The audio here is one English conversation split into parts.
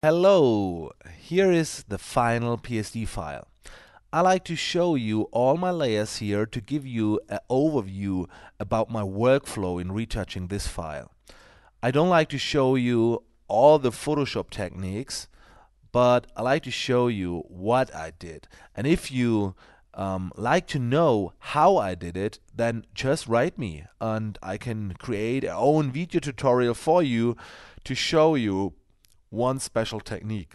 Hello, here is the final PSD file. I like to show you all my layers here to give you an overview about my workflow in retouching this file. I don't like to show you all the Photoshop techniques, but I like to show you what I did. And if you like to know how I did it, then just write me and I can create our own video tutorial for you to show you one special technique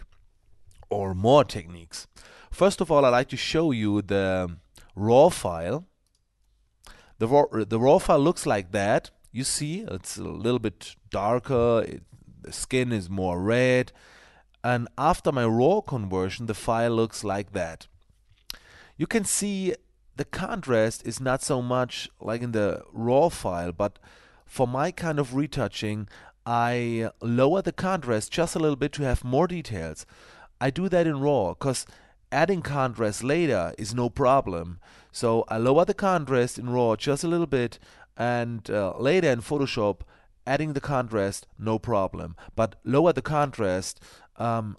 or more techniques. First of all, I like to show you the raw file. The raw file looks like that. You see, it's a little bit darker. The skin is more red. And after my raw conversion, the file looks like that. You can see the contrast is not so much like in the raw file, but for my kind of retouching, I lower the contrast just a little bit to have more details. I do that in raw because adding contrast later is no problem. So I lower the contrast in raw just a little bit, and later in Photoshop adding the contrast no problem. But lower the contrast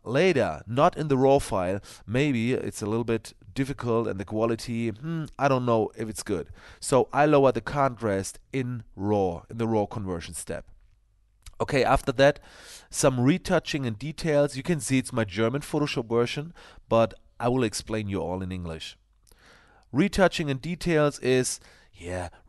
later, not in the raw file. Maybe it's a little bit difficult and the quality, I don't know if it's good. So I lower the contrast in the raw conversion step. Okay, after that, some retouching and details. You can see it's my German Photoshop version, but I will explain you all in English. Retouching and details is,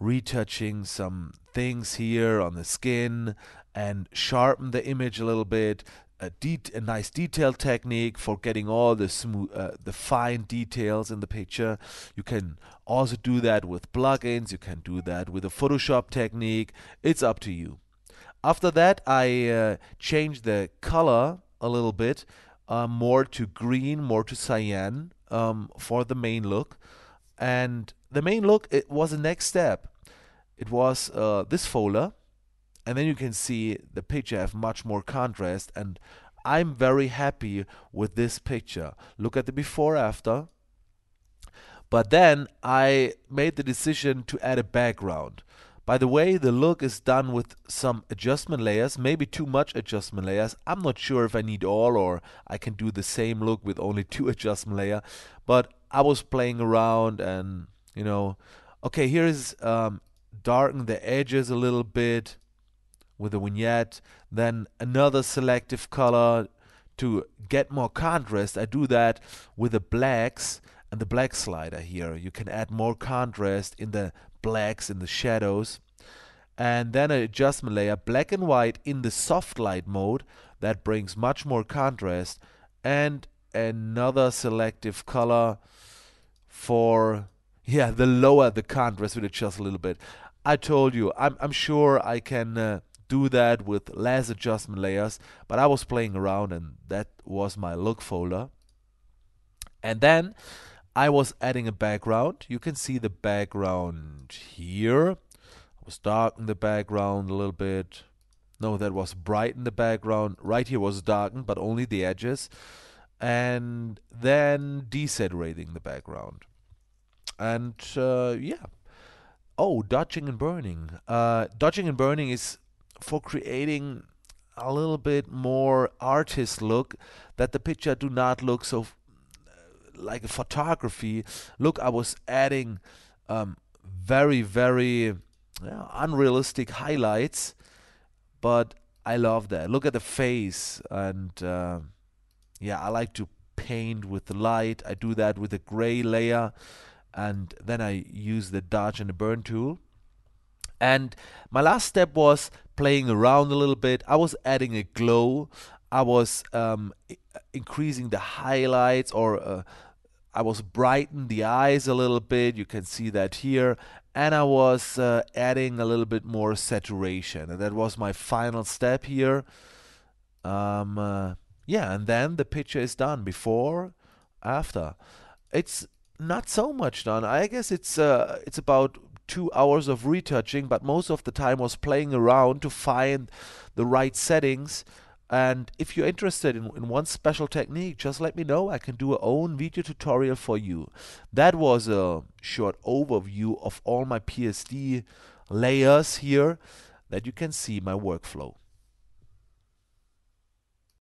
retouching some things here on the skin and sharpen the image a little bit. A nice detail technique for getting all the the fine details in the picture. You can also do that with plugins. You can do that with a Photoshop technique. It's up to you. After that, I changed the color a little bit, more to green, more to cyan for the main look. And the main look, it was the next step. It was this folder, and then you can see the picture have much more contrast, and I'm very happy with this picture. Look at the before after. But then I made the decision to add a background. By the way, the look is done with some adjustment layers, maybe too much adjustment layers. I'm not sure if I need all or I can do the same look with only 2 adjustment layers. But I was playing around and, okay, here is darken the edges a little bit with a vignette. Then another selective color to get more contrast. I do that with the blacks and the black slider here. You can add more contrast in the blacks, in the shadows. And then an adjustment layer, black and white in the soft light mode. That brings much more contrast. And another selective color for, the lower the contrast with it just a little bit. I told you, I'm sure I can do that with less adjustment layers, but I was playing around and that was my look folder. And then I was adding a background. You can see the background here. I was darkening the background a little bit. No, that was brighten the background. Right here was darkened, but only the edges. And then desaturating the background. And Oh, dodging and burning. Dodging and burning is for creating a little bit more artist look, that the picture do not look so like a photography. Look, I was adding very, very unrealistic highlights, but I love that. Look at the face, and I like to paint with the light. I do that with a gray layer, and then I use the dodge and the burn tool. And my last step was playing around a little bit. I was adding a glow. I was increasing the highlights, or I was brightening the eyes a little bit. You can see that here. And I was adding a little bit more saturation. And that was my final step here. And then the picture is done. Before, after. It's not so much done. I guess it's about 2 hours of retouching, but most of the time was playing around to find the right settings. And if you're interested in one special technique, just let me know. I can do a own video tutorial for you. That was a short overview of all my PSD layers here that you can see my workflow.